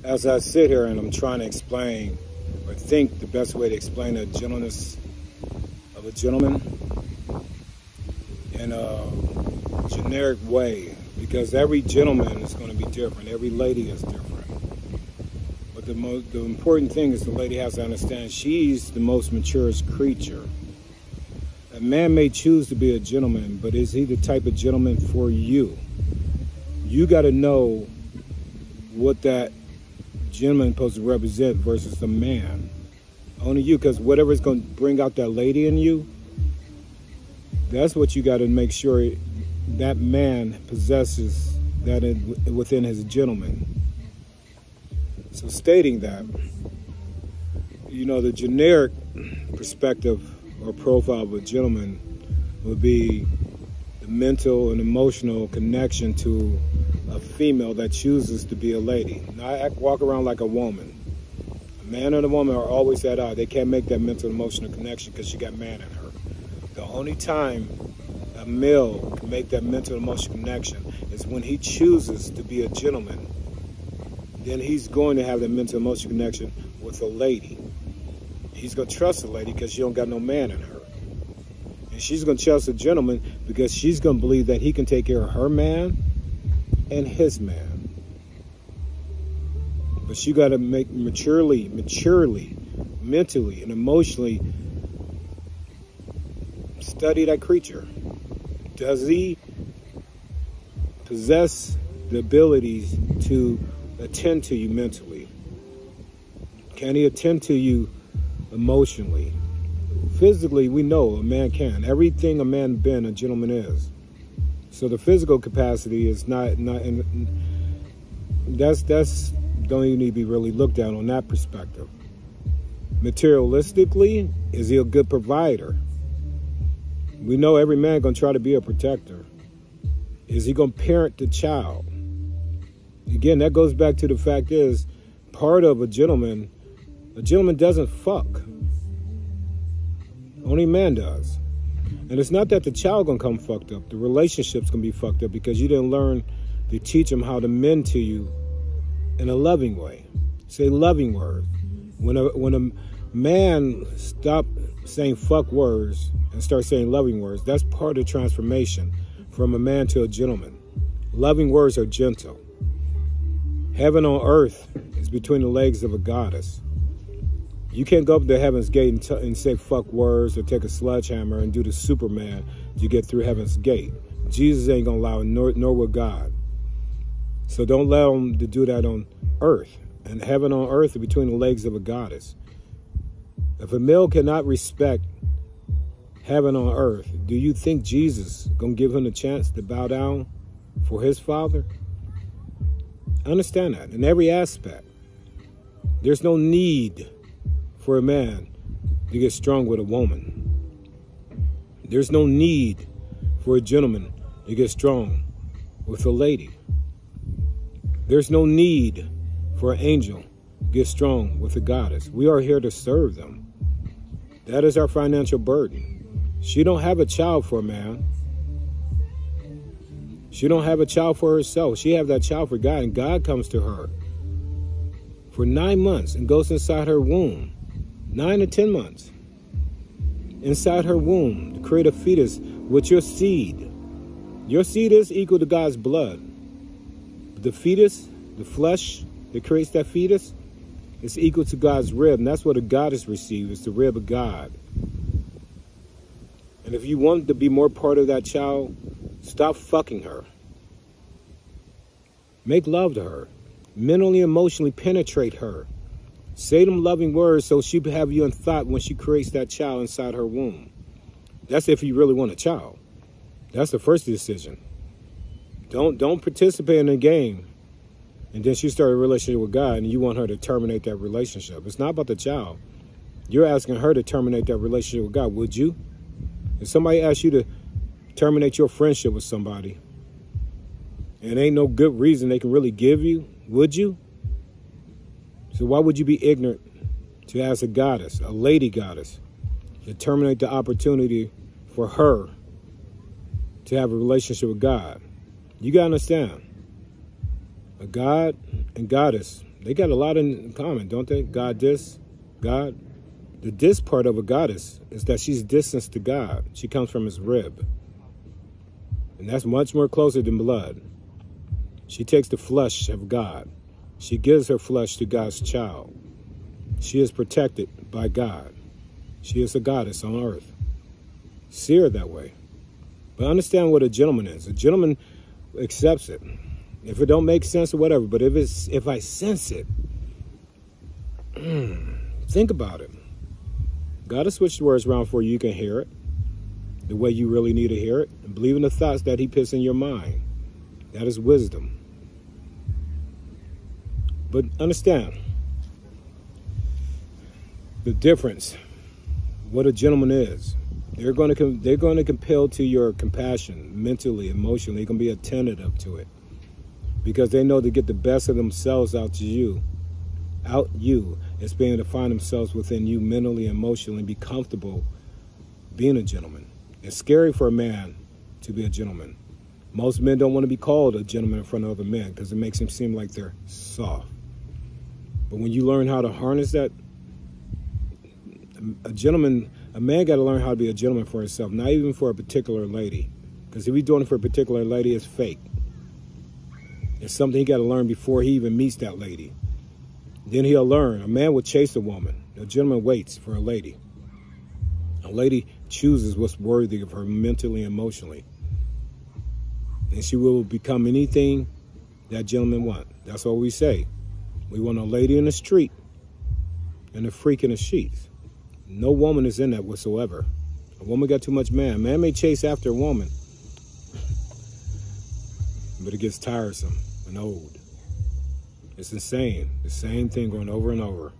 As I sit here and I'm trying to explain or think the best way to explain the gentleness of a gentleman in a generic way, because every gentleman is going to be different. Every lady is different. But the important thing is the lady has to understand she's the most mature creature. A man may choose to be a gentleman, but is he the type of gentleman for you? You got to know what that gentleman is supposed to represent versus the man. Only you, because whatever is going to bring out that lady in you, that's what you got to make sure that man possesses that within his gentleman. So stating that, you know, the generic perspective or profile of a gentleman would be the mental and emotional connection to a female that chooses to be a lady. Now, I walk around like a woman. A man and a woman are always at odds. They can't make that mental and emotional connection because she got man in her. The only time a male can make that mental and emotional connection is when he chooses to be a gentleman. Then he's going to have that mental and emotional connection with a lady. He's going to trust a lady because she don't got no man in her. And she's going to trust a gentleman because she's going to believe that he can take care of her man and his man. But she got to make maturely, mentally, and emotionally study that creature. Does he possess the abilities to attend to you mentally? Can he attend to you emotionally? Physically, we know a man can. Everything a man been, a gentleman is. So the physical capacity is not that's don't even need to be really looked at on that perspective. Materialistically, is he a good provider? We know every man gonna try to be a protector. Is he gonna parent the child? Again, that goes back to the fact is, part of a gentleman doesn't fuck. Only man does. And it's not that the child gonna come fucked up. The relationship's gonna be fucked up because you didn't learn to teach him how to mend to you in a loving way. Say loving words. When a man stop saying fuck words and start saying loving words, that's part of the transformation from a man to a gentleman. Loving words are gentle. Heaven on earth is between the legs of a goddess. You can't go up to heaven's gate and say fuck words or take a sledgehammer and do the Superman to get through heaven's gate. Jesus ain't gonna allow it, nor will God. So don't let them to do that on earth. And heaven on earth is between the legs of a goddess. If a male cannot respect heaven on earth, do you think Jesus gonna give him a chance to bow down for his Father? Understand that in every aspect. There's no need for a man to get strong with a woman. There's no need for a gentleman to get strong with a lady. There's no need for an angel to get strong with a goddess. We are here to serve them. That is our financial burden. She don't have a child for a man. She don't have a child for herself. She have that child for God, and God comes to her for 9 months and goes inside her womb. 9 to 10 months inside her womb to create a fetus with your seed. Your seed is equal to God's blood. But the fetus, the flesh that creates that fetus, is equal to God's rib. And that's what a goddess receives, is the rib of God. And if you want to be more part of that child, stop fucking her. Make love to her. Mentally, emotionally penetrate her. Say them loving words so she have you in thought when she creates that child inside her womb. That's if you really want a child. That's the first decision. Don't participate in a game and then she started a relationship with God and you want her to terminate that relationship. It's not about the child. You're asking her to terminate that relationship with God. Would you? If somebody asked you to terminate your friendship with somebody and ain't no good reason they can really give you, would you? So why would you be ignorant to ask a goddess, a lady goddess, to terminate the opportunity for her to have a relationship with God? You got to understand, a God and goddess, they got a lot in common, don't they? Goddess, God. The dis part of a goddess is that she's distanced to God. She comes from his rib. And that's much more closer than blood. She takes the flesh of God. She gives her flesh to God's child. She is protected by God. She is a goddess on earth. See her that way. But understand what a gentleman is. A gentleman accepts it. If it don't make sense or whatever, but if I sense it, think about it. God has switched words around for you. You can hear it the way you really need to hear it. And believe in the thoughts that he puts in your mind. That is wisdom. But understand the difference, what a gentleman is. They're going to compel to your compassion, mentally, emotionally. They're going to be attentive to it. Because they know to get the best of themselves out you is being able to find themselves within you mentally, emotionally, be comfortable being a gentleman. It's scary for a man to be a gentleman. Most men don't want to be called a gentleman in front of other men because it makes them seem like they're soft. But when you learn how to harness that, a man got to learn how to be a gentleman for himself, not even for a particular lady. Because if he's doing it for a particular lady, it's fake. It's something he got to learn before he even meets that lady. Then he'll learn. A man will chase a woman. A gentleman waits for a lady. A lady chooses what's worthy of her mentally and emotionally. And she will become anything that gentleman wants. That's what we say. We want a lady in the street and a freak in the sheets. No woman is in that whatsoever. A woman got too much man. A man may chase after a woman, but it gets tiresome and old. It's insane. The same thing going over and over.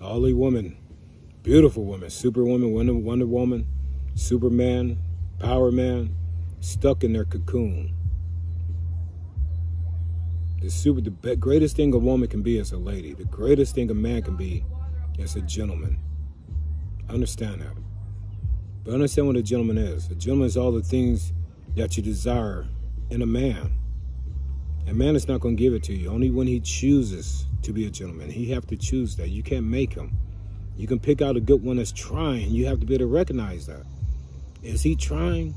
All these women, beautiful women, superwoman, Wonder Woman, Superman, Power Man, stuck in their cocoon. The greatest thing a woman can be is a lady. The greatest thing a man can be is a gentleman. Understand that. But understand what a gentleman is. A gentleman is all the things that you desire in a man. A man is not going to give it to you. Only when he chooses to be a gentleman. He have to choose that. You can't make him. You can pick out a good one that's trying. You have to be able to recognize that. Is he trying?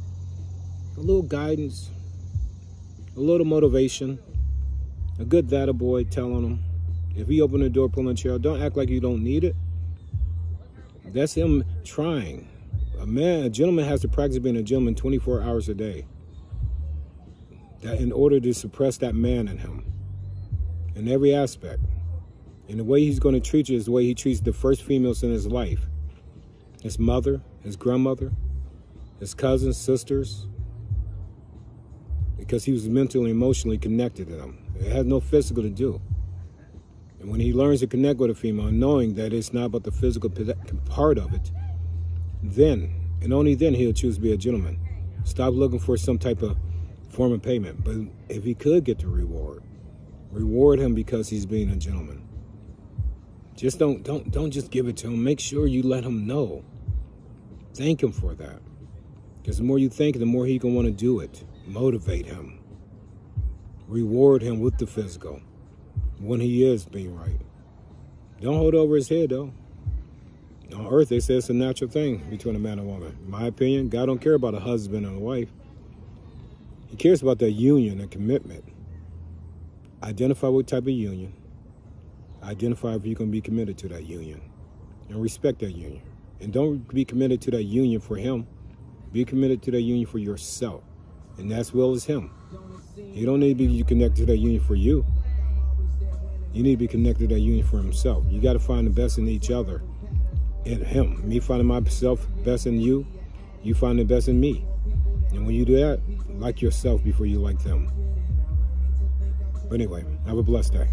A little guidance. A little motivation. A good data boy telling him. If he open the door, pulling a chair, don't act like you don't need it. That's him trying. A gentleman has to practice being a gentleman 24 hours a day. That in order to suppress that man in him. In every aspect. And the way he's going to treat you is the way he treats the first females in his life. His mother, his grandmother, his cousins, sisters. Because he was mentally, emotionally connected to them. It had no physical to do. And when he learns to connect with a female, knowing that it's not about the physical part of it, then, and only then, he'll choose to be a gentleman. Stop looking for some type of form of payment. But if he could get the reward him because he's being a gentleman. Just don't just give it to him. Make sure you let him know. Thank him for that. Because the more you thank him, the more he can want to do it. Motivate him. Reward him with the physical. When he is being right. Don't hold over his head, though. On earth, they say it's a natural thing between a man and a woman. In my opinion, God don't care about a husband and a wife. He cares about that union and commitment. Identify what type of union. Identify if you're going to be committed to that union. And respect that union. And don't be committed to that union for him. Be committed to that union for yourself. And as well as him. You don't need to be connected to that union for you. You need to be connected to that union for himself. You got to find the best in each other. In him. Me finding myself best in you. You find the best in me. And when you do that, like yourself before you like them. But anyway, have a blessed day.